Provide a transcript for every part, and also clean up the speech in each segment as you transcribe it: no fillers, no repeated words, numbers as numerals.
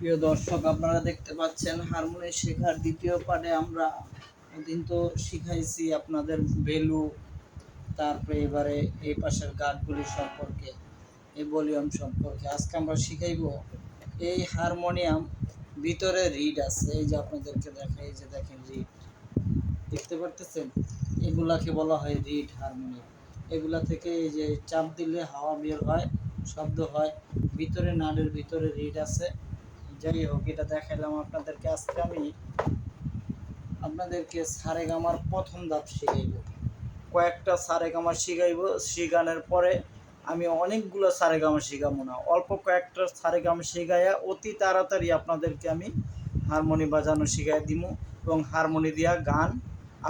প্রিয় দর্শক, আপনারা দেখতে পাচ্ছেন হারমোনিয়াম শেখার দ্বিতীয় পার্টে আমরা কিন্তু শিখাইছি আপনাদের ভ্যালু, তারপরে এবারে এই পাশের গানগুলি সম্পর্কে, এই ভলিউম সম্পর্কে আজকে আমরা শিখাইব। এই হারমোনিয়াম ভিতরে রিড আছে, এই যে আপনাদেরকে দেখাই, এই যে দেখেন রিড দেখতে পারতেছেন, এগুলাকে বলা হয় রিড হারমোনিয়াম। এগুলা থেকে এই যে চাপ দিলে হাওয়া বের হয়, শব্দ হয়, ভিতরে নাড়ের ভিতরে রিড আছে। যাই হোক, এটা দেখাইলাম আপনাদেরকে। আজকে আমি আপনাদেরকে সারেগামার প্রথম ধাপ শিখাইব, কয়েকটা সারেগামা শিখাইব। শিখানোর পরে আমি অনেকগুলো সারেগামা শিখাবো না, অল্প কয়েকটা সারেগামা শিখাইয়া অতি তাড়াতাড়ি আপনাদেরকে আমি হারমোনি বাজানো শিখাই দিব। এবং হারমোনি দিয়া গান,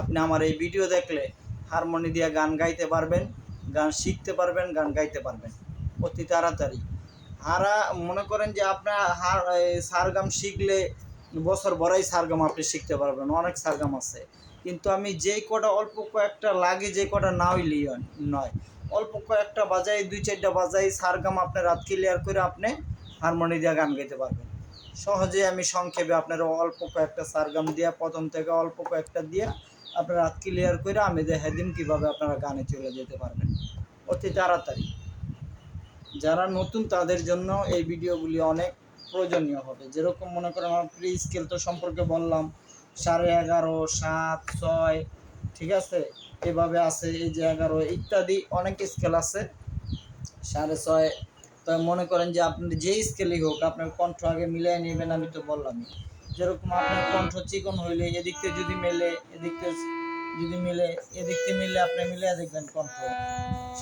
আপনি আমার এই ভিডিও দেখলে হারমোনি দিয়া গান গাইতে পারবেন, গান শিখতে পারবেন, গান গাইতে পারবেন অতি তাড়াতাড়ি। মনে করেন যে আপনার সারগাম শিখলে বছর ভরাই সারগাম আপনি শিখতে পারবেন, অনেক সারগাম আছে। কিন্তু আমি যেই কটা অল্প কয়েকটা লাগে, যে কটা না হইলেই নয়, অল্প কয়েকটা বাজাই, 2-4টা বাজাই সারগাম আপনার রাত ক্লিয়ার করে আপনি হারমোনি দিয়ে গান গাইতে পারবেন সহজে। আমি সংক্ষেপে আপনার অল্প কয়েকটা সারগাম দিয়া, প্রথম থেকে অল্প কয়েকটা দিয়া আপনার রাত ক্লিয়ার করে আমি দেখাই দিন কীভাবে আপনারা গানে চলে যেতে পারবেন অতি তাড়াতাড়ি। যারা নতুন তাদের জন্য এই ভিডিওগুলি অনেক প্রয়োজনীয় হবে। যেরকম মনে করেন আমার প্রি স্কেল তো সম্পর্কে বললাম, 11.5, 7, 6, ঠিক আছে, এভাবে আছে, এই যে 11 ইত্যাদি অনেক স্কেল আছে। 6.5, তো মনে করেন যে আপনি যেই স্কেলই হোক আপনার কণ্ঠ আগে মিলিয়ে নেবেন। আমি তো বললামই, যেরকম আপনার কণ্ঠ চিকন হইলে এদিক থেকে যদি মেলে, এদিক থেকে যদি মিলে, এদিক থেকে মিলে, আপনি মিলিয়ে দেখবেন কণ্ঠ,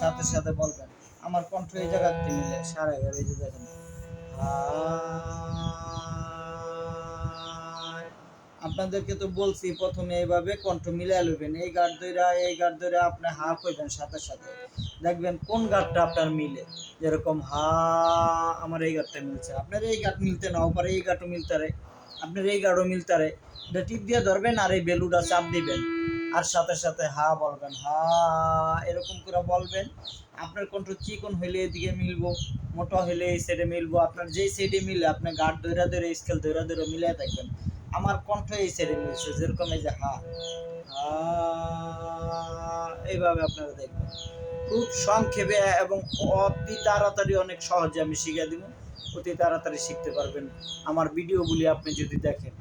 সাথে সাথে বলবেন আমার কণ্ঠ এই জায়গাতে মিলে 11.5। এই যে দেখেন, আপনাদেরকে তো বলছি প্রথমে এইভাবে কণ্ঠ মিলিয়ে লইবেন, এই গাঢ় ধরে আপনি হা কইবেন, সাথে সাথে দেখবেন কোন গাঢ়টা আপনার মিলে। যেরকম আমার এই গাঢ়টা মিলছে, আপনার এই গাঢ় মিলতে নাও পারে, এই গাঢ়ও মিলতে পারে, আপনার এই গাঢ়ও মিলতে পারে। এটা টিপ দিয়ে ধরবেন আর এই বেলুটা চাপ দিবেন, আর সাথে সাথে বলবেন, এরকম করে বলবেন। আপনার কণ্ঠ চিকন হইলে এদিকে মিলবো, মোটা হইলে এই সাইডে মিলবো। আপনার যেই সাইডে মিলে আপনি গাঢ় ধরে স্কেল ধরে মিলিয়ে দেখবেন আমার কণ্ঠ এই সাইডে মিলছে। যেরকম এই যে এইভাবে আপনারা দেখবেন। খুব সংক্ষেপে এবং অতি তাড়াতাড়ি, অনেক সহজে আমি শিখিয়ে দিব, অতি তাড়াতাড়ি শিখতে পারবেন আমার ভিডিওগুলি আপনি যদি দেখেন।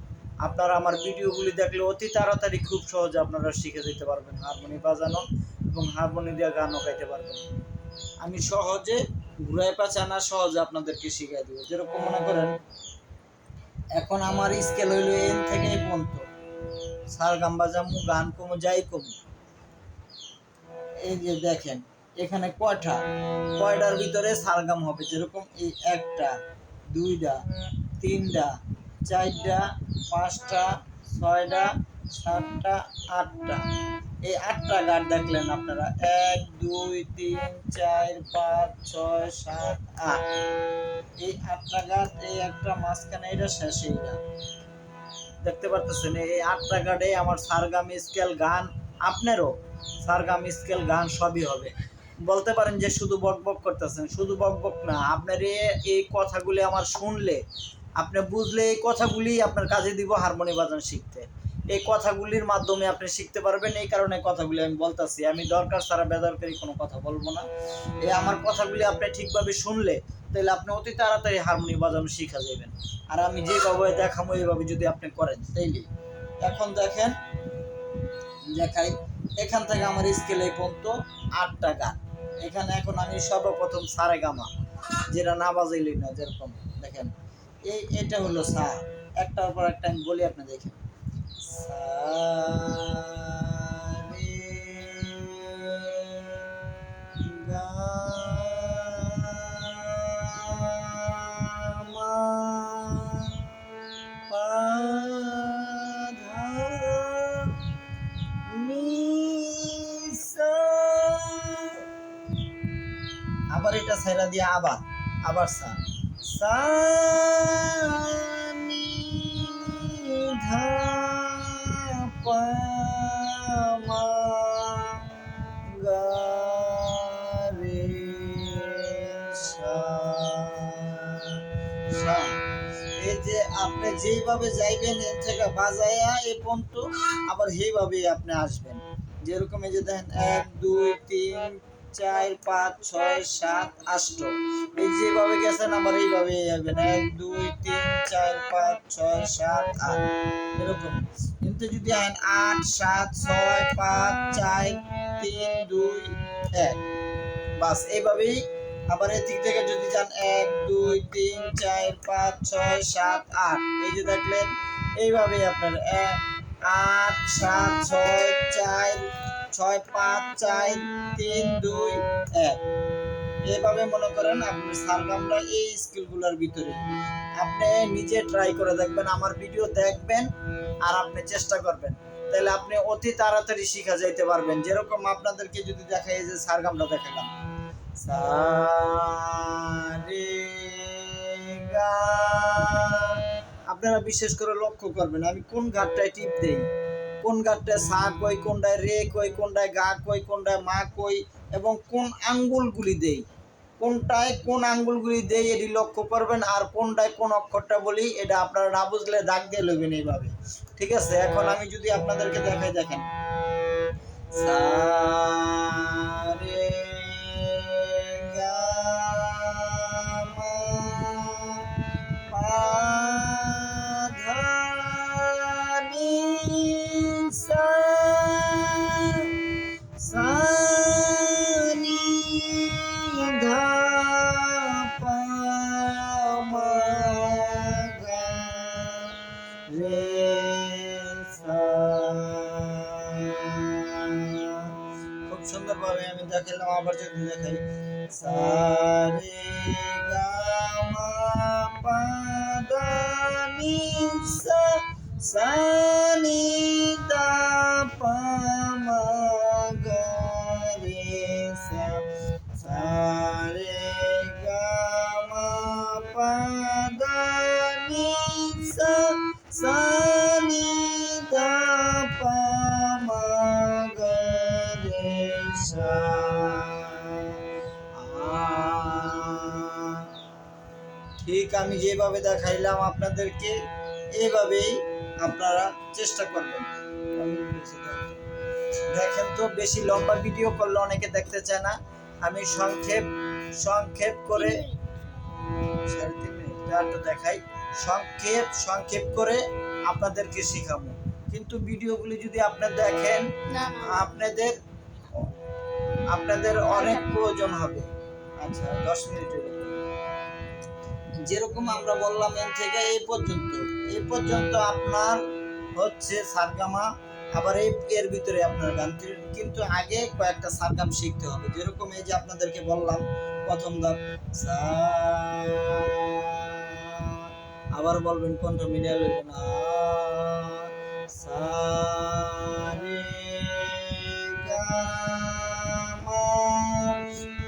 আপনারা আমার ভিডিওগুলি দেখলে অতি তাড়াতাড়ি খুব সহজে আপনারা শিখে যেতে পারবেন হারমোনি বাজানো, এবং হারমোনি দিয়ে গানও গাইতে পারবেন। আমি সহজে ঘুরাই পাচানা সহজে আপনাদেরকে শিখিয়ে দেবো। যেরকম মনে করেন এখন আমার স্কেল হইল এন থেকে এই পর্যন্ত, সারগাম বাজামু, গান কমু, যাই কমু। এই যে দেখেন এখানে কয়টার ভিতরে সারগাম হবে। যেরকম এই 1টা, 2টা, 3টা, 4টা, 5টা, 6টা, 7টা, 8টা। এই 8টা গাঢ় দেখলেন আপনারা, 1, 2, 3, 4, 5, 6, 7, 8। এই 8টা গাঢ়, এই একটা মাঝখানে, এটা শেষে, এইটা দেখতে পারতেছেন। এই 8টা গাঢ়ে আমার সারগাম স্কেল গান, আপনারও সারগাম স্কেল গান সবই হবে। বলতে পারেন যে শুধু বক বক করতেছেন, শুধু বক বক না, আপনার এই কথাগুলি আমার শুনলে, আপনি বুঝলে, এই কথাগুলি আপনার কাজে দিব হারমোনি বাজানো শিখতে। এই কথাগুলির মাধ্যমে আপনি শিখতে পারবেন। এই কারণে কথাগুলি আমি বলতেছি, আমি দরকার ছাড়া বেদরকারি কোনো কথা বলবো না। এই আমার কথাগুলি আপনি ঠিকভাবে শুনলে তাহলে আপনি অতি তাড়াতাড়ি হারমোনি বাজানো শিখা যাবেন। আর আমি যেভাবে দেখাবো এইভাবে যদি আপনি করেন তাইলে। এখন দেখেন দেখাই, এখান থেকে আমার স্কেল এই পর্যন্ত 8টা গান। এখানে এখন আমি সর্বপ্রথম সারেগামা, যেটা না বাজাইলেই না। যেরকম দেখেন এটা হলো সা, একটার পর একটা আমি বলি, আপনি দেখেন সা রে গা মা পা ধা নি সা। আবার এটা ছাইরা দিয়ে আবার সা, সা নি ধা পা মা গা রে সা। এই যে আপনি যেইভাবে যাইবেন এর থেকে বাজায়া এই পর্যন্ত আবার সেইভাবেই আপনি আসবেন। যেরকম এই যে দেখেন 1 2 3 4 5 6 7 8 এই যেভাবে গেছেন আবার এইভাবে যাবেন 1 2 3 4 5 6 7 8 এরকম। কিন্তু যদি 8 7 6 5 4 3 2 1 বাস এইভাবেই। আবার এদিক থেকে যদি যান 1 2 3 4 5 6 7 8 এই যে দেখলেন এইভাবেই আপনার 8 7 6 4 6 5 4 3 2 1 এইভাবে মনে করেন আপনি সারগামটা এই স্কিলগুলোর ভিতরে আপনি নিজে ট্রাই করে দেখবেন, আমার ভিডিও দেখবেন আর আপনি চেষ্টা করবেন, তাহলে আপনি অতি তাড়াতাড়ি শিখা যাইতে পারবেন। যেরকম আপনাদেরকে যদি দেখাই যে সারগামটা দেখালাম সা রে গা, আপনারা বিশেষ করে লক্ষ্য করবেন আমি কোন ঘাটটায় টিপ দেই, কোন ঘাটটায় সা কই, কোনটায় রে কই, কোনটায় গা কই, কোনটায় মা কই এবং কোন আঙ্গুলগুলি দেই, কোনটায় কোন আঙ্গুলগুলি দেই এটি লক্ষ্য করবেন। আর কোনটায় কোন অক্ষরটা বলি এটা আপনারা না বুঝলে দাগ দিয়ে লইবেন এইভাবে, ঠিক আছে? এখন আমি যদি আপনাদেরকে দেখাই, দেখেন সা রে গা মা পা ধা নি সা সা নি ধা পা মা গা রে সা। খুব সুন্দরভাবে আমি দেখালাম। আবার যদি দেখাই সা রে গা মা পা ধা নি সা সা নি ধা পা মা গা রে সা সা রে গা মা পা ধা নি সা সা নি ধা পা মা গা রে সা। ঠিক আমি যেভাবে দেখাইলাম আপনাদেরকে এইভাবেই আপনারা চেষ্টা করবেন। দেখেন তো বেশি লম্বা ভিডিও করলে অনেকে দেখতে চায় না, আমি সংক্ষেপ করে 3.5 মিনিট দেখাই, সংক্ষেপ করে আপনাদেরকে শিখাবো। কিন্তু ভিডিওগুলি যদি আপনারা দেখেন আপনাদের অনেক প্রয়োজন হবে। আচ্ছা 10 মিনিটের যেরকম আমরা বললাম এর থেকে এই পর্যন্ত আপনার হচ্ছে সারগামা, আবার এর ভিতরে আপনার গান, কিন্তু আগে কয়েকটা সারগাম শিখতে হবে। যেরকম এই যে আপনাদেরকে বললাম প্রথম ধাপ সা, আবার বলবেন কণ্ঠ মিডিয়া লইবেন সা রে গা মা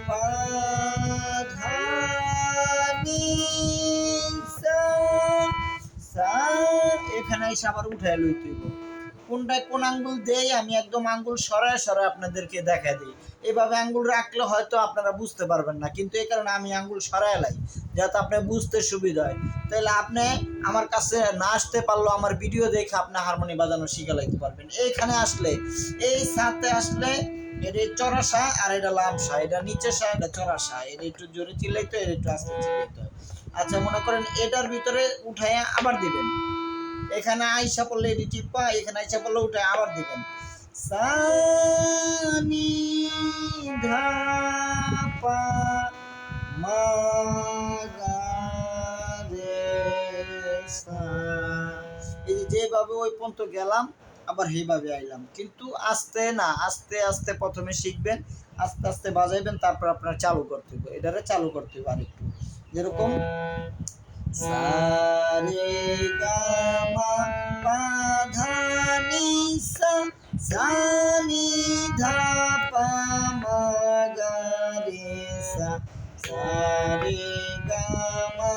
পা ধা নি সা সা, এখানে এসে আবার উঠায় লইতে হইব। কোনটায় কোন আঙ্গুল দেই আমি একদম আঙ্গুল সরায় আপনাদেরকে দেখা দিই। এভাবে আঙ্গুল রাখলে হয়তো আপনারা বুঝতে পারবেন না, কিন্তু এই কারণে আমি আঙ্গুল সরায় লাই যাতে আপনার বুঝতে সুবিধা হয়। তাহলে আপনি আমার কাছে না আসতে পারলেও আমার ভিডিও দেখে আপনি হারমোনি বাজানো শিখে লাইতে পারবেন। এইখানে আসলে এই সাথে আসলে এটা চড়াসা আর এটা লামসা, এটা নিচে সা, এটা চড়াসা, এটা একটু জোরে চিল্লাইতে, এটা একটু আস্তে চিল্লাইতে হয়। আচ্ছা মনে করেন এটার ভিতরে উঠাইয়া আবার দিবেন, এখানে আইসা পড়লে এটি টিপা, এখানে আইসা পড়লে উঠে আবার দিবেন সা নি ধা পা মা গা রে সা। এই যেভাবে ওই পর্যন্ত গেলাম আবার সেইভাবে আইলাম, কিন্তু আস্তে আস্তে প্রথমে শিখবেন, আস্তে আস্তে বাজাইবেন, তারপর আপনার চালু করতে হবে, এটারে চালু করতে হবে আরেকটু। যেরকম সা রে গা মা পা ধা নি সা সা নি ধা পা মা গা রে সা সা রে গা মা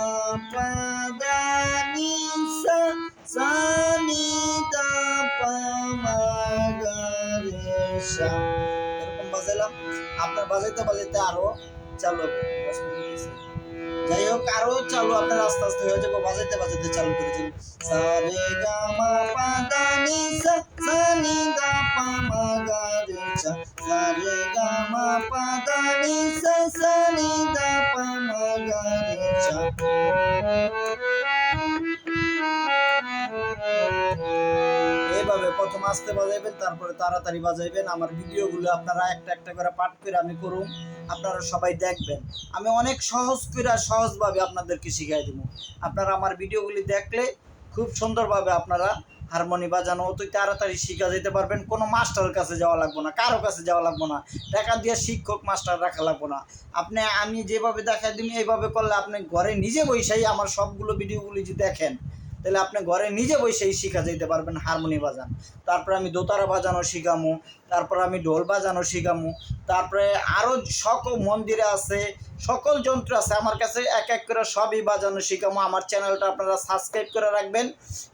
পা ধা নি সা সা নি ধা পা মা গা রে সা। এরকম বাজাইলাম, আপনার বাজাইতে আরো চালু হবে। 10 মিনিট যাই হোক, আরো চালু আপনার আস্তে আস্তে হয়ে যাবো, বাজাইতে বাজাইতে চালু করে যাবেন। সা রে গা মা পা দা নি সা, সা নি দা পা মা গা রে সা, সা রে গা মা পা দা নি সা, সা নি দা পা মা গা রে সা। এইভাবে প্রথম আস্তে বাজাইবেন, তারপরে তাড়াতাড়ি বাজাইবেন। আমার ভিডিওগুলো আপনারা একটা একটা করে পাঠ করে আমি করুম, আপনারা সবাই দেখবেন। আমি অনেক সহজ করে সহজভাবে আপনাদেরকে শিখাই দেবো। আপনারা আমার ভিডিওগুলি দেখলে খুব সুন্দরভাবে আপনারা হারমোনি বাজানো অতি তাড়াতাড়ি শিখা যেতে পারবেন। কোনো মাস্টারের কাছে যাওয়া লাগবে না, কারো কাছে যাওয়া লাগবে না, টাকা দিয়ে শিক্ষক মাস্টার রাখা লাগবে না। আপনি আমি যেভাবে দেখাই দিই এইভাবে করলে আপনি ঘরে নিজে বসেই আমার সবগুলো ভিডিওগুলি যদি দেখেন, তাহলে আপনি ঘরে নিজে বসেই শিখা যেতে পারবেন হারমোনি বাজান। তারপরে আমি দোতারা বাজানো শিখামু, তারপরে আমি ঢোল বাজানো শিখামু, তারপরে আরও সকল মন্দিরে আছে, সকল যন্ত্র আছে আমার কাছে, এক এক করে সবই বাজানো শিখামু। আমার চ্যানেলটা আপনারা সাবস্ক্রাইব করে রাখবেন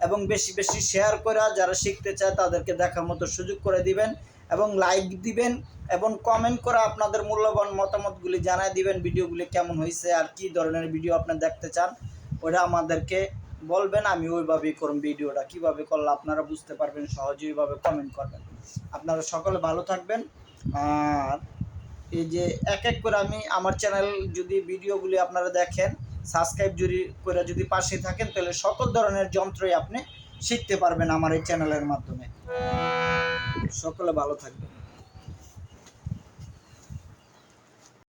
এবং বেশি বেশি শেয়ার করে যারা শিখতে চায় তাদেরকে দেখার মতো সুযোগ করে দিবেন এবং লাইক দিবেন এবং কমেন্ট করে আপনাদের মূল্যবান মতামতগুলি জানাই দিবেন। ভিডিওগুলি কেমন হয়েছে আর কি ধরনের ভিডিও আপনি দেখতে চান ওটা আমাদেরকে বলবেন, আমি ওইভাবেই করুন। ভিডিওটা কীভাবে করলে আপনারা বুঝতে পারবেন সহজে, ওইভাবে কমেন্ট করবেন। আপনারা সকলে ভালো থাকবেন। আর এই যে এক এক করে আমি আমার চ্যানেল যদি ভিডিওগুলি আপনারা দেখেন, সাবস্ক্রাইব করে যদি পাশে থাকেন, তাহলে সকল ধরনের যন্ত্রই আপনি শিখতে পারবেন আমার এই চ্যানেলের মাধ্যমে। সকলে ভালো থাকবেন।